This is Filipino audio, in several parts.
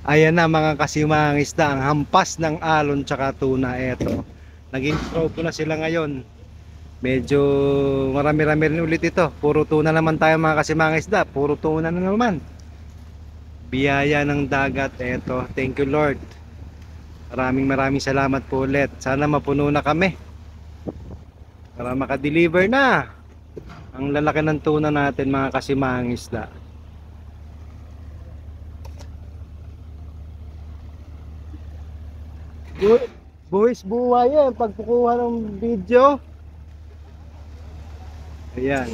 Ayan na mga kasimang isda, ang hampas ng alon tsaka tuna. Eto, naging strobo na sila ngayon. Medyo marami-rami rin ulit ito. Puro tuna naman tayo mga kasimang isda. Puro tuna na naman. Biyaya ng dagat. Eto, thank you Lord. Maraming salamat po ulit. Sana mapuno na kami para makadeliver na ang lalaki ng tuna natin mga kasimang isda. Buwis buhay yan pagkukuha ng video. Ayan,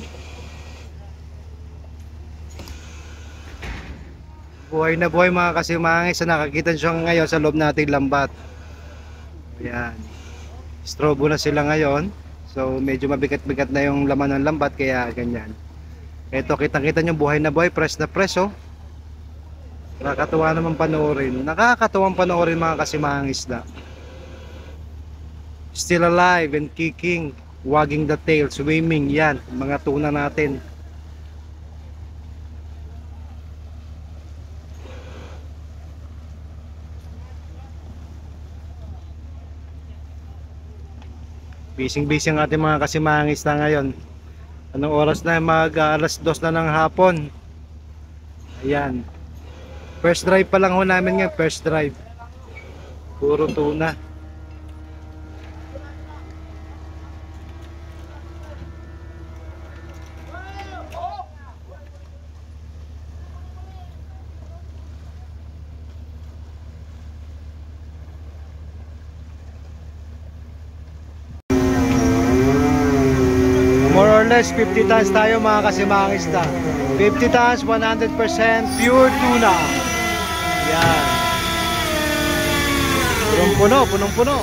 buhay na buhay mga kasimangis na nakakita siya ngayon sa loob nating lambat. Ayan, strobo na sila ngayon. So medyo mabigat-bigat na yung laman ng lambat, kaya ganyan. Ito, kitang-kita nyo, buhay na buhay, fresh na fresh, oh. Nakakatuwa naman panoorin. Nakakatuwang panoorin mga kasimangis na. Still alive and kicking, wagging the tail, swimming. Yan, mga tuna natin. Busy ang ating mga kasimangis na ngayon. Anong oras na? Alas 2 na ng hapon. Ayan, first drive pa lang ho namin ngayon. First drive, puro tuna. More or less 50 tons tayo mga kasimangista. 50 tons, 100% pure tuna. Yan. Punong-puno, punong-puno.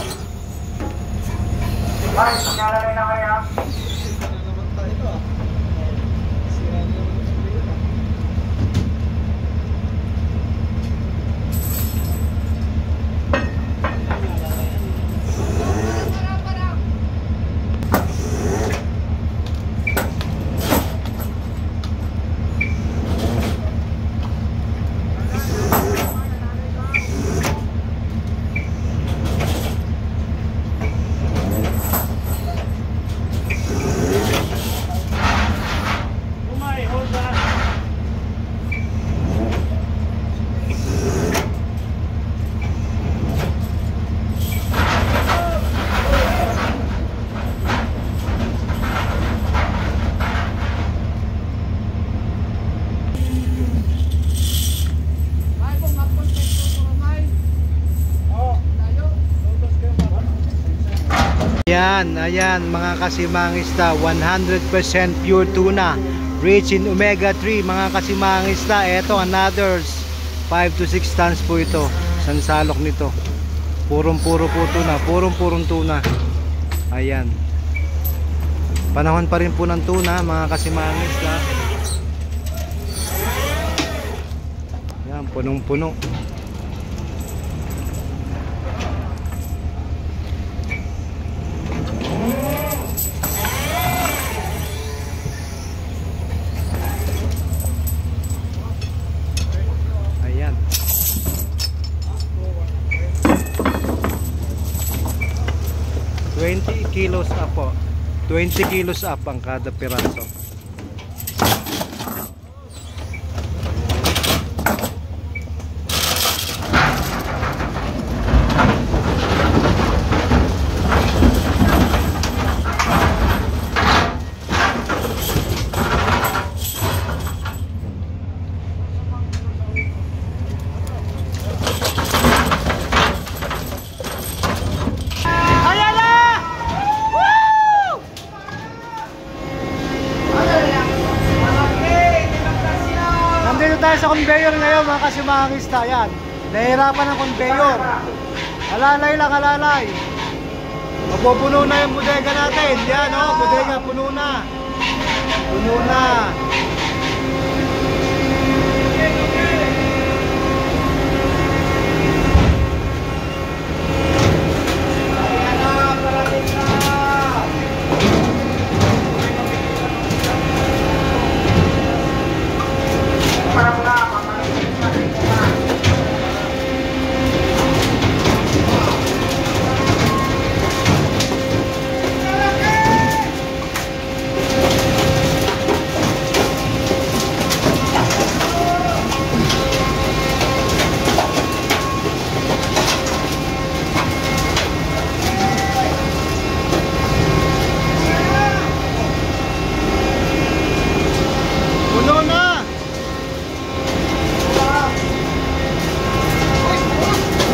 Ayan mga kasimangista, 100% pure tuna, rich in omega 3 mga kasimangista. Eto, another 5 to 6 tons po ito. Isang salok nito. Purong-puro po tuna, purong-purong tuna. Ayan, panahon pa rin po ng tuna mga kasimangista. Ayan, punong-puno. Ayan, 20 kilos up po. 20 kilos up ang kada piraso. Tayo sa conveyor ngayon mga kasimangista. Yan, nahihirapan ng conveyor. Alalay lang, alalay. Mapupuno na yung bodega natin. Yan, oh, bodega puno na. Puno na.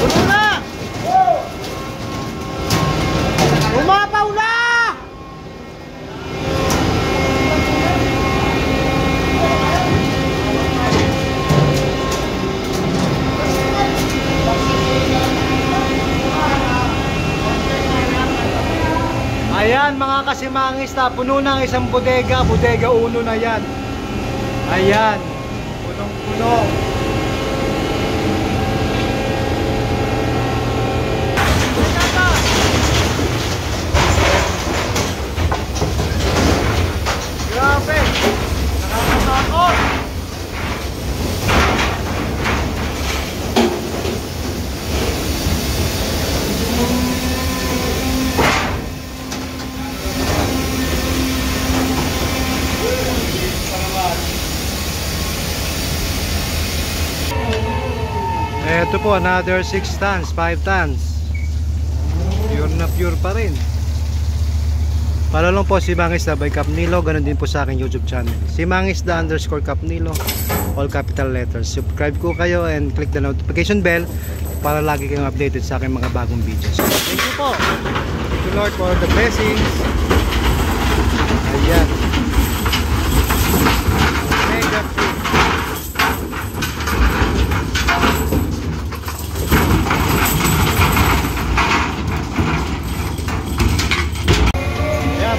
Puno na! Umapaw na! Ayan mga kasimangista, puno na ang isang bodega, bodega 1 na yan. Ayan, punong-puno. Grabe, nakakatakot. Ito po, another 6 tons, 5 tons. Pure na pure pa rin. Follow lang po si Mangisda by Capnilo. Ganun din po sa aking YouTube channel, si Mangisda_Capnilo, all capital letters. Subscribe ko kayo and click the notification bell para lagi kayong updated sa aking mga bagong videos. Thank you po. Thank you Lord for the blessings. Ayan, mega free.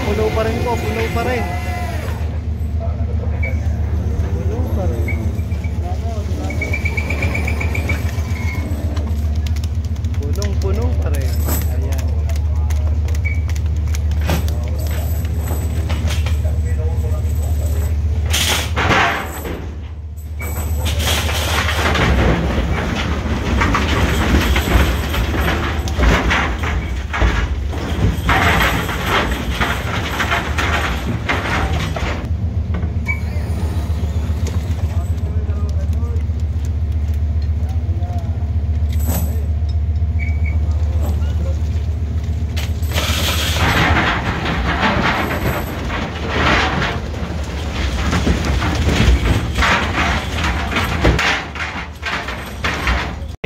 Puno pa rin po, puno pa rin. Puno pa rin. Punong-puno pa rin. Ayan.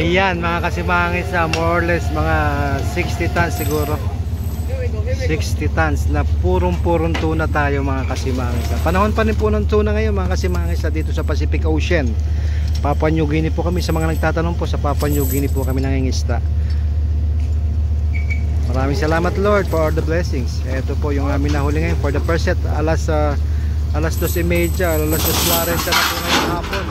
Ayan mga kasimangis, more or less mga 60 tons siguro. 60 tons na purong tuna tayo mga kasimangis. Panahon pa rin po ng tuna ngayon mga kasimangis dito sa Pacific Ocean. Papua New Guinea po kami, sa mga nagtatanong po, sa Papua New Guinea po kami nangingisda. Maraming salamat Lord for all the blessings. Ito po yung amin nahuli ngayon for the first set, alas 2:30, alas 2:40 na po ngayong hapon.